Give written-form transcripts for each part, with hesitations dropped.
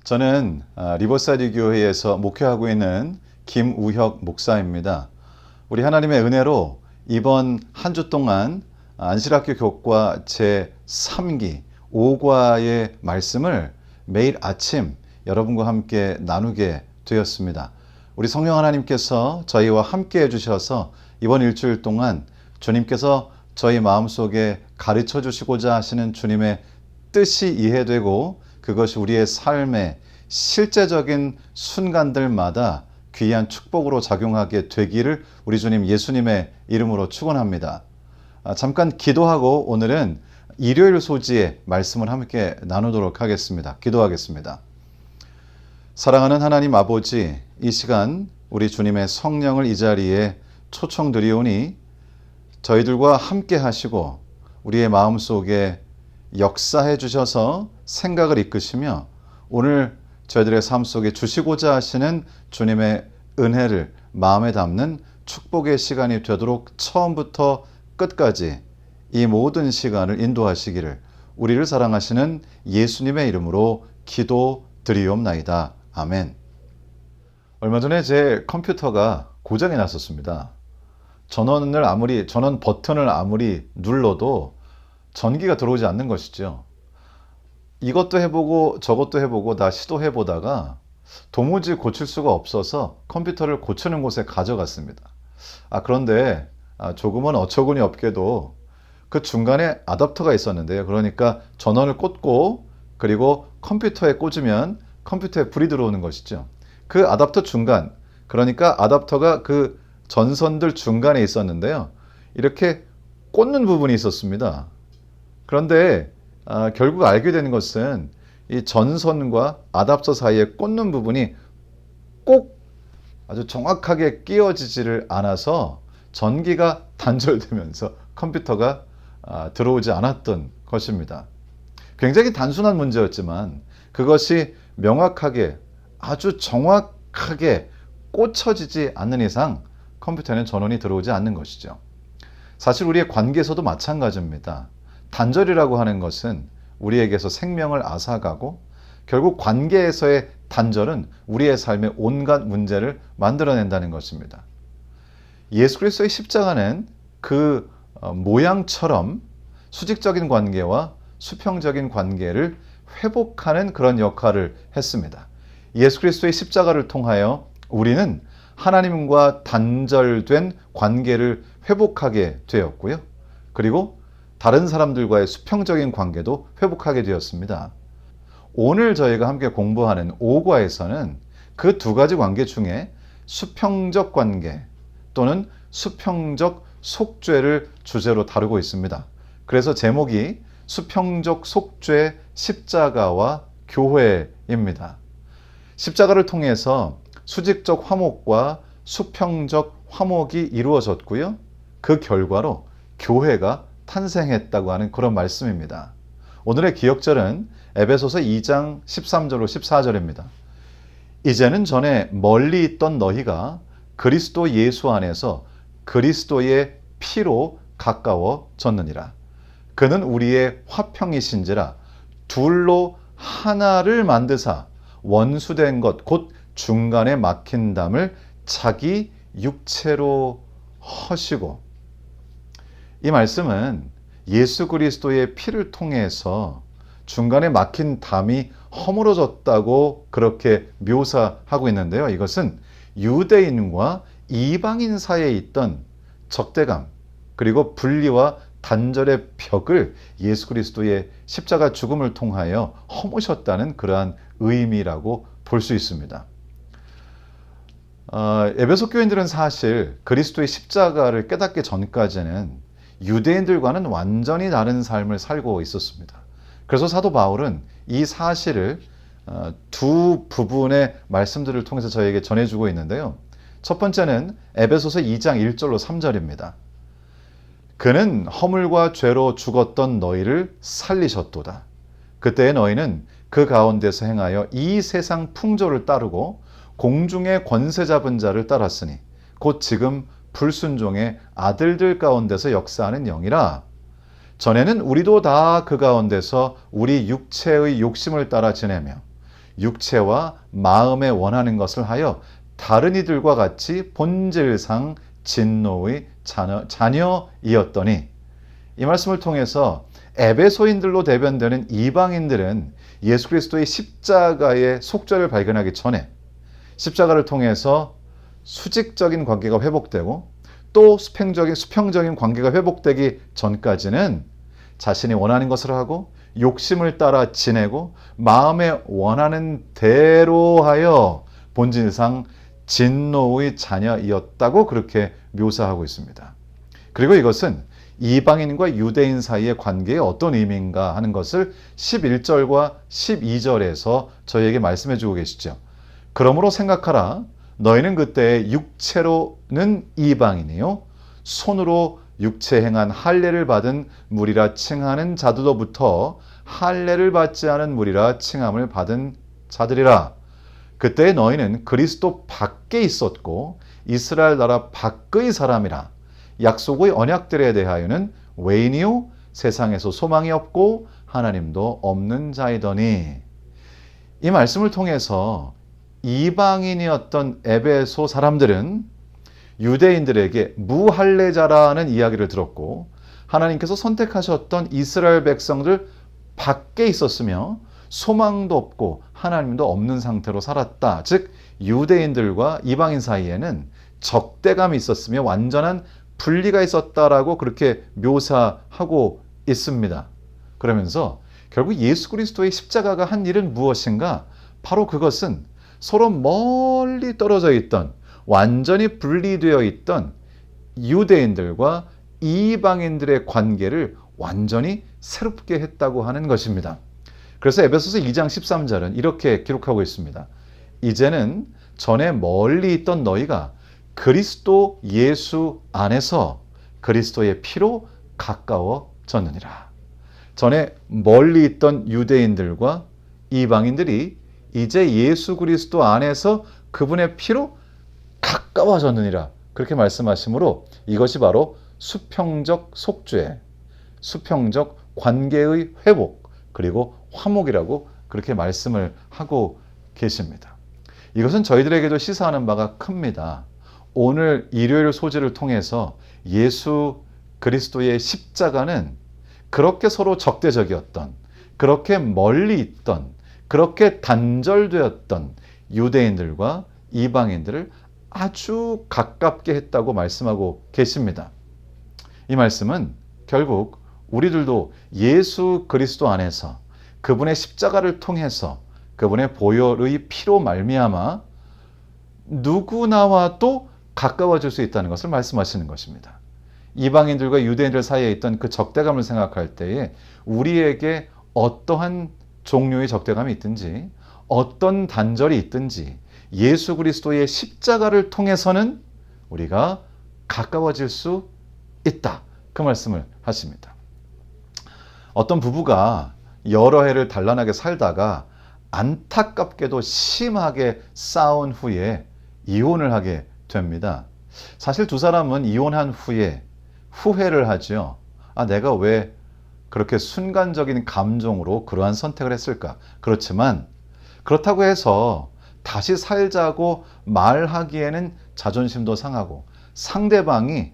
저는 리버사이드 교회에서 목회하고 있는 김우혁 목사입니다. 우리 하나님의 은혜로 이번 한 주 동안 안실학교 교과 제3기 5과의 말씀을 매일 아침 여러분과 함께 나누게 되었습니다. 우리 성령 하나님께서 저희와 함께 해주셔서 이번 일주일 동안 주님께서 저희 마음속에 가르쳐 주시고자 하시는 주님의 뜻이 이해되고 그것이 우리의 삶의 실제적인 순간들마다 귀한 축복으로 작용하게 되기를 우리 주님 예수님의 이름으로 축원합니다. 잠깐 기도하고 오늘은 일요일 소지의 말씀을 함께 나누도록 하겠습니다. 기도하겠습니다. 사랑하는 하나님 아버지, 이 시간 우리 주님의 성령을 이 자리에 초청드리오니 저희들과 함께 하시고 우리의 마음속에 역사해 주셔서 생각을 이끄시며 오늘 저희들의 삶 속에 주시고자 하시는 주님의 은혜를 마음에 담는 축복의 시간이 되도록 처음부터 끝까지 이 모든 시간을 인도하시기를 우리를 사랑하시는 예수님의 이름으로 기도드리옵나이다. 아멘. 얼마 전에 제 컴퓨터가 고장이 났었습니다. 전원 버튼을 아무리 눌러도 전기가 들어오지 않는 것이죠. 이것도 해보고 저것도 해보고 다 시도해보다가 도무지 고칠 수가 없어서 컴퓨터를 고치는 곳에 가져갔습니다. 그런데 조금은 어처구니 없게도 그 중간에 아답터가 있었는데요. 그러니까 전원을 꽂고 그리고 컴퓨터에 꽂으면 컴퓨터에 불이 들어오는 것이죠. 그 아답터 중간, 그러니까 아답터가 그 전선들 중간에 있었는데요. 이렇게 꽂는 부분이 있었습니다. 그런데 결국 알게 되는 것은 이 전선과 아답터 사이에 꽂는 부분이 꼭 아주 정확하게 끼워지지를 않아서 전기가 단절되면서 컴퓨터가 들어오지 않았던 것입니다. 굉장히 단순한 문제였지만 그것이 명확하게 아주 정확하게 꽂혀지지 않는 이상 컴퓨터에는 전원이 들어오지 않는 것이죠. 사실 우리의 관계에서도 마찬가지입니다. 단절이라고 하는 것은 우리에게서 생명을 앗아가고 결국 관계에서의 단절은 우리의 삶의 온갖 문제를 만들어낸다는 것입니다. 예수 그리스도의 십자가는 그 모양처럼 수직적인 관계와 수평적인 관계를 회복하는 그런 역할을 했습니다. 예수 그리스도의 십자가를 통하여 우리는 하나님과 단절된 관계를 회복하게 되었고요. 그리고 다른 사람들과의 수평적인 관계도 회복하게 되었습니다. 오늘 저희가 함께 공부하는 5과에서는 그 두 가지 관계 중에 수평적 관계 또는 수평적 속죄를 주제로 다루고 있습니다. 그래서 제목이 수평적 속죄 십자가와 교회입니다. 십자가를 통해서 수직적 화목과 수평적 화목이 이루어졌고요. 그 결과로 교회가 탄생했다고 하는 그런 말씀입니다. 오늘의 기억절은 에베소서 2장 13절로 14절입니다. 이제는 전에 멀리 있던 너희가 그리스도 예수 안에서 그리스도의 피로 가까워졌느니라. 그는 우리의 화평이신지라 둘로 하나를 만드사 원수된 것 곧 중간에 막힌 담을 자기 육체로 허시고. 이 말씀은 예수 그리스도의 피를 통해서 중간에 막힌 담이 허물어졌다고 그렇게 묘사하고 있는데요. 이것은 유대인과 이방인 사이에 있던 적대감 그리고 분리와 단절의 벽을 예수 그리스도의 십자가 죽음을 통하여 허무셨다는 그러한 의미라고 볼 수 있습니다. 에베소 교인들은 사실 그리스도의 십자가를 깨닫기 전까지는 유대인들과는 완전히 다른 삶을 살고 있었습니다. 그래서 사도 바울은 이 사실을 두 부분의 말씀들을 통해서 저에게 전해주고 있는데요. 첫 번째는 에베소서 2장 1절로 3절입니다. 그는 허물과 죄로 죽었던 너희를 살리셨도다. 그때의 너희는 그 가운데서 행하여 이 세상 풍조를 따르고 공중의 권세 잡은 자를 따랐으니 곧 지금 불순종의 아들들 가운데서 역사하는 영이라. 전에는 우리도 다 그 가운데서 우리 육체의 욕심을 따라 지내며 육체와 마음에 원하는 것을 하여 다른 이들과 같이 본질상 진노의 자녀이었더니, 이 말씀을 통해서 에베소인들로 대변되는 이방인들은 예수 그리스도의 십자가의 속죄를 발견하기 전에 십자가를 통해서 수직적인 관계가 회복되고 또 수평적인 관계가 회복되기 전까지는 자신이 원하는 것을 하고 욕심을 따라 지내고 마음에 원하는 대로 하여 본질상 진노의 자녀이었다고 그렇게 묘사하고 있습니다. 그리고 이것은 이방인과 유대인 사이의 관계에 어떤 의미인가 하는 것을 11절과 12절에서 저희에게 말씀해 주고 계시죠. 그러므로 생각하라. 너희는 그때 육체로는 이방인이요 손으로 육체 행한 할례를 받은 무리라 칭하는 자들로부터 할례를 받지 않은 무리라 칭함을 받은 자들이라. 그때 너희는 그리스도 밖에 있었고 이스라엘 나라 밖의 사람이라. 약속의 언약들에 대하여는 외인이요 세상에서 소망이 없고 하나님도 없는 자이더니. 이 말씀을 통해서 이방인이었던 에베소 사람들은 유대인들에게 무할례자라는 이야기를 들었고 하나님께서 선택하셨던 이스라엘 백성들 밖에 있었으며 소망도 없고 하나님도 없는 상태로 살았다. 즉 유대인들과 이방인 사이에는 적대감이 있었으며 완전한 분리가 있었다라고 그렇게 묘사하고 있습니다. 그러면서 결국 예수 그리스도의 십자가가 한 일은 무엇인가? 바로 그것은 서로 멀리 떨어져 있던, 완전히 분리되어 있던 유대인들과 이방인들의 관계를 완전히 새롭게 했다고 하는 것입니다. 그래서 에베소서 2장 13절은 이렇게 기록하고 있습니다. 이제는 전에 멀리 있던 너희가 그리스도 예수 안에서 그리스도의 피로 가까워졌느니라. 전에 멀리 있던 유대인들과 이방인들이 이제 예수 그리스도 안에서 그분의 피로 가까워졌느니라. 그렇게 말씀하시므로 이것이 바로 수평적 속죄, 수평적 관계의 회복, 그리고 화목이라고 그렇게 말씀을 하고 계십니다. 이것은 저희들에게도 시사하는 바가 큽니다. 오늘 일요일 소재를 통해서 예수 그리스도의 십자가는 그렇게 서로 적대적이었던, 그렇게 멀리 있던, 그렇게 단절되었던 유대인들과 이방인들을 아주 가깝게 했다고 말씀하고 계십니다. 이 말씀은 결국 우리들도 예수 그리스도 안에서 그분의 십자가를 통해서 그분의 보혈의 피로 말미암아 누구나와도 가까워질 수 있다는 것을 말씀하시는 것입니다. 이방인들과 유대인들 사이에 있던 그 적대감을 생각할 때에 우리에게 어떠한 종류의 적대감이 있든지 어떤 단절이 있든지 예수 그리스도의 십자가를 통해서는 우리가 가까워질 수 있다. 그 말씀을 하십니다. 어떤 부부가 여러 해를 단란하게 살다가 안타깝게도 심하게 싸운 후에 이혼을 하게 됩니다. 사실 두 사람은 이혼한 후에 후회를 하죠. 내가 왜 그렇게 순간적인 감정으로 그러한 선택을 했을까? 그렇지만 그렇다고 해서 다시 살자고 말하기에는 자존심도 상하고 상대방이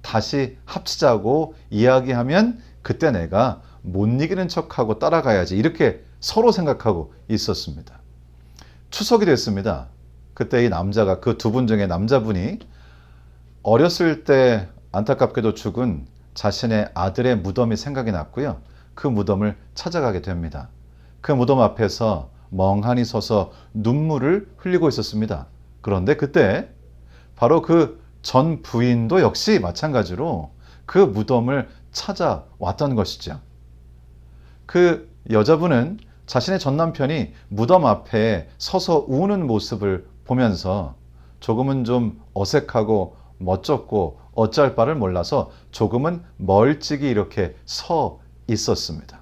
다시 합치자고 이야기하면 그때 내가 못 이기는 척하고 따라가야지, 이렇게 서로 생각하고 있었습니다. 추석이 됐습니다. 그때 이 남자가, 그 두 분 중에 남자분이 어렸을 때 안타깝게도 죽은 자신의 아들의 무덤이 생각이 났고요. 그 무덤을 찾아가게 됩니다. 그 무덤 앞에서 멍하니 서서 눈물을 흘리고 있었습니다. 그런데 그때 바로 그 전 부인도 역시 마찬가지로 그 무덤을 찾아왔던 것이죠. 그 여자분은 자신의 전 남편이 무덤 앞에 서서 우는 모습을 보면서 조금은 좀 어색하고 멋쩍고 어쩔 바를 몰라서 조금은 멀찍이 이렇게 서 있었습니다.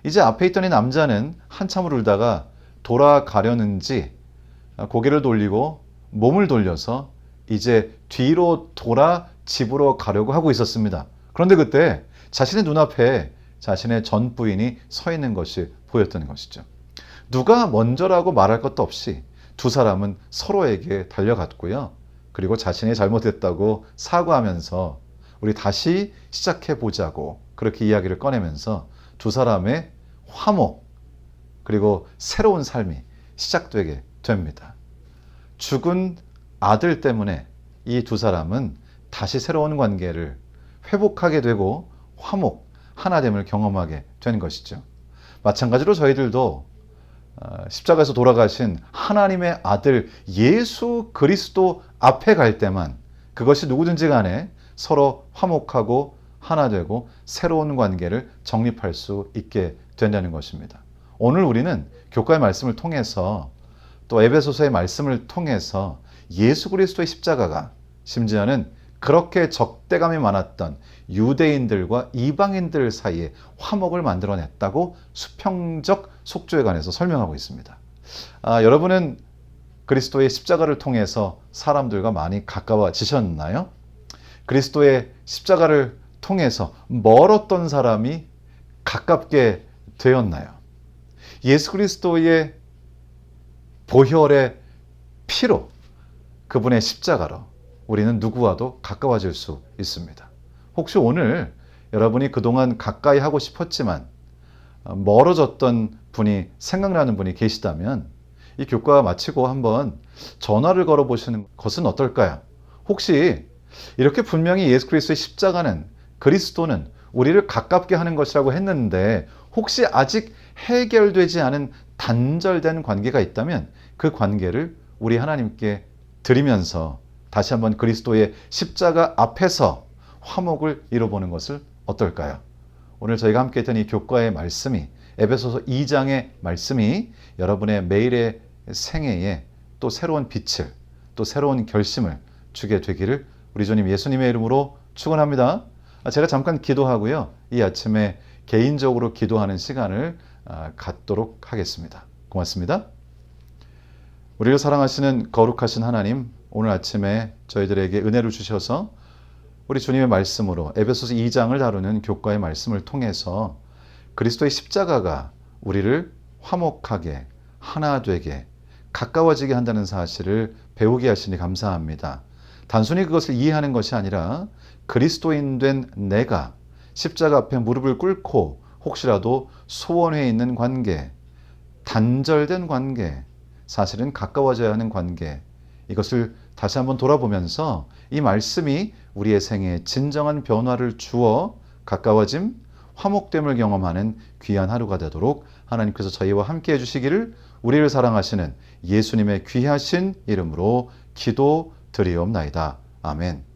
이제 앞에 있던 이 남자는 한참을 울다가 돌아가려는지 고개를 돌리고 몸을 돌려서 이제 뒤로 돌아 집으로 가려고 하고 있었습니다. 그런데 그때 자신의 눈앞에 자신의 전 부인이 서 있는 것이 보였던 것이죠. 누가 먼저라고 말할 것도 없이 두 사람은 서로에게 달려갔고요. 그리고 자신이 잘못했다고 사과하면서 우리 다시 시작해 보자고 그렇게 이야기를 꺼내면서 두 사람의 화목 그리고 새로운 삶이 시작되게 됩니다. 죽은 아들 때문에 이 두 사람은 다시 새로운 관계를 회복하게 되고 화목, 하나됨을 경험하게 된 것이죠. 마찬가지로 저희들도 십자가에서 돌아가신 하나님의 아들 예수 그리스도 앞에 갈 때만 그것이 누구든지 간에 서로 화목하고 하나 되고 새로운 관계를 정립할 수 있게 된다는 것입니다. 오늘 우리는 교과의 말씀을 통해서 또 에베소서의 말씀을 통해서 예수 그리스도의 십자가가 심지어는 그렇게 적대감이 많았던 유대인들과 이방인들 사이에 화목을 만들어냈다고 수평적 속죄에 관해서 설명하고 있습니다. 여러분은 그리스도의 십자가를 통해서 사람들과 많이 가까워지셨나요? 그리스도의 십자가를 통해서 멀었던 사람이 가깝게 되었나요? 예수 그리스도의 보혈의 피로 그분의 십자가로 우리는 누구와도 가까워질 수 있습니다. 혹시 오늘 여러분이 그동안 가까이 하고 싶었지만 멀어졌던 분이 생각나는 분이 계시다면 이 교과 마치고 한번 전화를 걸어보시는 것은 어떨까요? 혹시 이렇게 분명히 예수 그리스도의 십자가는 그리스도는 우리를 가깝게 하는 것이라고 했는데 혹시 아직 해결되지 않은 단절된 관계가 있다면 그 관계를 우리 하나님께 드리면서 다시 한번 그리스도의 십자가 앞에서 화목을 이뤄보는 것을 어떨까요? 오늘 저희가 함께 했던 이 교과의 말씀이 에베소서 2장의 말씀이 여러분의 매일의 생애에 또 새로운 빛을 또 새로운 결심을 주게 되기를 우리 주님 예수님의 이름으로 축원합니다. 제가 잠깐 기도하고요. 이 아침에 개인적으로 기도하는 시간을 갖도록 하겠습니다. 고맙습니다. 우리를 사랑하시는 거룩하신 하나님, 오늘 아침에 저희들에게 은혜를 주셔서 우리 주님의 말씀으로 에베소서 2장을 다루는 교과의 말씀을 통해서 그리스도의 십자가가 우리를 화목하게 하나 되게 가까워지게 한다는 사실을 배우게 하시니 감사합니다. 단순히 그것을 이해하는 것이 아니라 그리스도인 된 내가 십자가 앞에 무릎을 꿇고 혹시라도 소원해 있는 관계, 단절된 관계, 사실은 가까워져야 하는 관계, 이것을 다시 한번 돌아보면서 이 말씀이 우리의 생애에 진정한 변화를 주어 가까워짐, 화목됨을 경험하는 귀한 하루가 되도록 하나님께서 저희와 함께 해주시기를 우리를 사랑하시는 예수님의 귀하신 이름으로 기도드리옵나이다. 아멘.